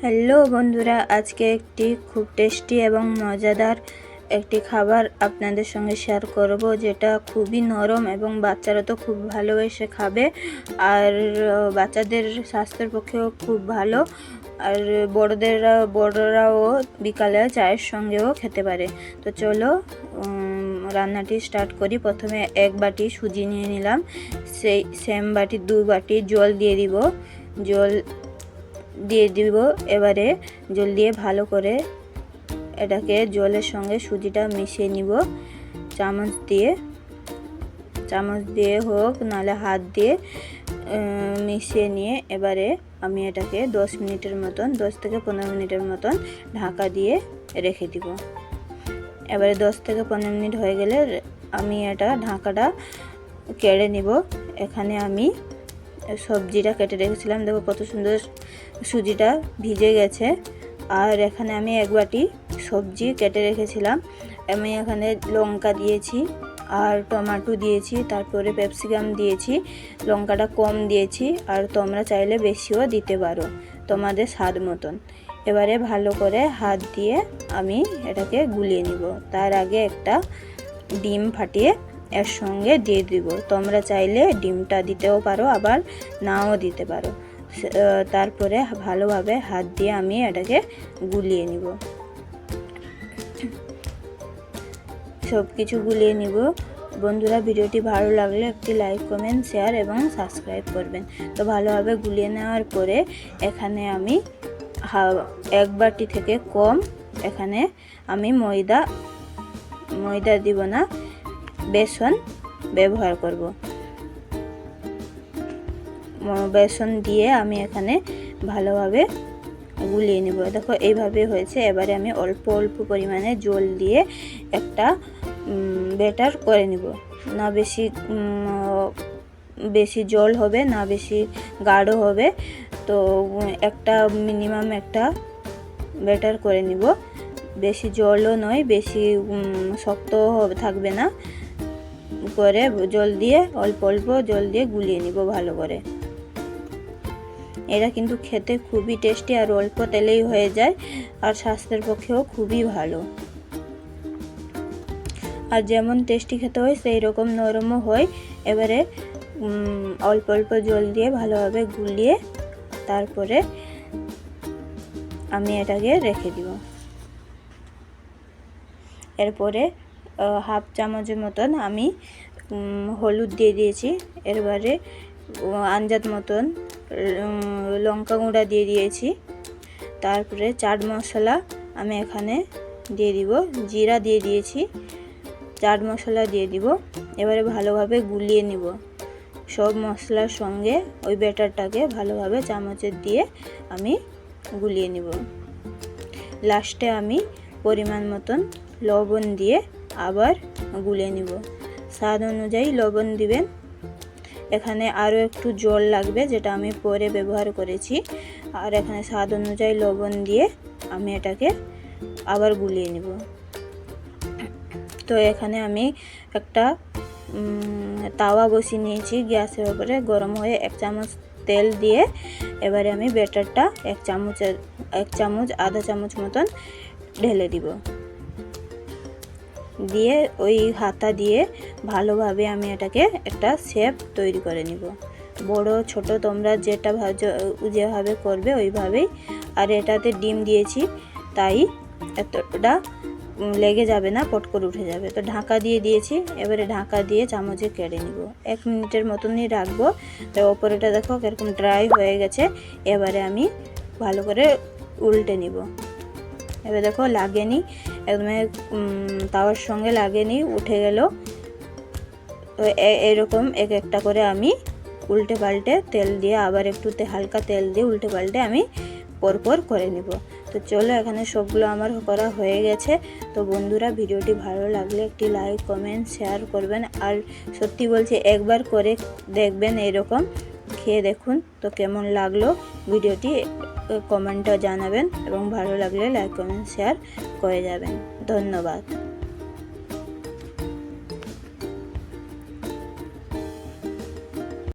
Hello বন্ধুরা, আজকে একটি খুব টেস্টি এবং মজাদার একটি খাবার আপনাদের সঙ্গে শেয়ার করব, যেটা খুবই নরম এবং বাচ্চারা তো খুব ভালোবেসে খাবে। আর বাচ্চাদের স্বাস্থ্যের পক্ষেও খুব ভালো। আর বড়রাও বিকালে চায়ের সঙ্গেও খেতে পারে। তো চলো রান্নাটি স্টার্ট করি। প্রথমে এক বাটি সুজি নিয়ে নিলাম, সেই সেম বাটি 2 বাটি জল দিয়ে দিব। এবারে জল দিয়ে ভালো করে এটাকে জলের সঙ্গে সুজিটা মিশিয়ে নিব চামচ দিয়ে হোক, নাহলে হাত দিয়ে মিশিয়ে নিয়ে এবারে আমি এটাকে 10 থেকে 15 মিনিটের মতন ঢাকা দিয়ে রেখে দিব। এবারে 10 থেকে 15 মিনিট হয়ে গেলে আমি ঢাকাটা কেড়ে নিব। এখানে আমি সবজিটা কেটে রেখেছিলাম, দেখো কত সুন্দর সুজিটা ভিজে গেছে। আর এখানে আমি এক বাটি সবজি কেটে রেখেছিলাম। আমি এখানে লঙ্কা দিয়েছি আর টমেটো দিয়েছি, তারপরে ক্যাপসিকাম দিয়েছি। লঙ্কাটা কম দিয়েছি, আর তোমরা চাইলে বেশিও দিতে পারো তোমাদের স্বাদ মতন। এবারে ভালো করে হাত দিয়ে আমি এটাকে গুলিয়ে নিব। তার আগে একটা ডিম ফাটিয়ে এর সঙ্গে দিয়ে দিব। তোমরা চাইলে ডিমটা দিতেও পারো, আবার নাও দিতে পারো। তারপরে ভালোভাবে হাত দিয়ে আমি এটাকে গুলিয়ে নিব, সব কিছু গুলিয়ে নিব। বন্ধুরা, ভিডিওটি ভালো লাগলে একটি লাইক, কমেন্ট, শেয়ার এবং সাবস্ক্রাইব করবেন। তো ভালোভাবে গুলিয়ে নেওয়ার পরে এখানে আমি 1 বাটি থেকে কম এখানে আমি ময়দা দিব না, বেসন ব্যবহার করব। বেসন দিয়ে আমি এখানে ভালোভাবে গুলিয়ে নেব। দেখো এইভাবে হয়েছে। এবারে আমি অল্প অল্প পরিমাণে জল দিয়ে একটা ব্যাটার করে নিব। না বেশি জল হবে, না বেশি গাঢ় হবে। তো মিনিমাম একটা ব্যাটার করে নিব। বেশি জলও নয়, বেশি শক্ত থাকবে না। করে অল্প অল্প জল দিয়ে গুলিয়ে নিব ভালো করে। এটা কিন্তু খেতে খুবই টেস্টি, আর অল্প তেলেই হয়ে যায়, আর স্বাস্থ্যের পক্ষেও খুবই ভালো। আর যেমন টেস্টি খেতে হয় সেই রকম নরমও হয়। এবারে অল্প অল্প জল দিয়ে ভালোভাবে গুলিয়ে তারপরে আমি এটাকে রেখে দিব। এরপরে হাফ চামচের মতন আমি হলুদ দিয়ে দিয়েছি। এবারে আন্দাজ মতন লঙ্কা গুঁড়া দিয়ে দিয়েছি। তারপরে চাট মশলা আমি এখানে দিয়ে দিব, জিরা দিয়ে দিয়েছি, চাট মশলা দিয়ে দিব। এবারে ভালোভাবে গুলিয়ে নিব সব মশলার সঙ্গে। ওই ব্যাটারটাকে ভালোভাবে চামচের দিয়ে আমি গুলিয়ে নিব। লাস্টে আমি পরিমাণ মতন লবণ দিয়ে আবার গুলিয়ে নিব। স্বাদ অনুযায়ী লবণ দিবেন। এখানে আরও একটু জল লাগবে, যেটা আমি পরে ব্যবহার করেছি। আর এখানে স্বাদ অনুযায়ী লবণ দিয়ে আমি এটাকে আবার গুলিয়ে নিব। তো এখানে আমি একটা তাওয়া বসিয়ে নিয়েছি গ্যাসের উপরে, গরম হয়ে 1 চামচ তেল দিয়ে এবারে আমি ব্যাটারটা 1 চামচ আধা চামচ মতন ঢেলে দিব। দিয়ে ওই হাতা দিয়ে ভালোভাবে আমি এটাকে একটা শেপ তৈরি করে নিব। বড় ছোট তোমরা যেভাবে করবে ওইভাবেই। আর এটাতে ডিম দিয়েছি, তাই এতটা লেগে যাবে না, পট করে উঠে যাবে। তো ঢাকা দিয়ে দিয়েছি। এবারে ঢাকা দিয়ে চামচে কেড়ে নিব। 1 মিনিটের মতনই রাখবো। তো ওপরেটা দেখো কিরকম ড্রাই হয়ে গেছে। এবারে আমি ভালো করে উল্টে নিব। এবার দেখো লাগেনি, একদম তাওয়ার সঙ্গে লাগেনি, উঠে গেল। তো এরকম একটা করে আমি উল্টে পাল্টে তেল দিয়ে আবার একটু হালকা তেল দিয়ে উল্টে পাল্টে আমি পরপর করে নিব। তো চলো, এখানে সবগুলো আমার করা হয়ে গেছে। তো বন্ধুরা, ভিডিওটি ভালো লাগলে একটি লাইক, কমেন্ট, শেয়ার করবেন। আর সত্যি বলছি, একবার করে দেখবেন, এরকম খেয়ে দেখুন। তো কেমন লাগলো ভিডিওটি কমেন্টে জানাবেন, এবং ভালো লাগলে লাইক, কমেন্ট, শেয়ার করে যাবেন। ধন্যবাদ।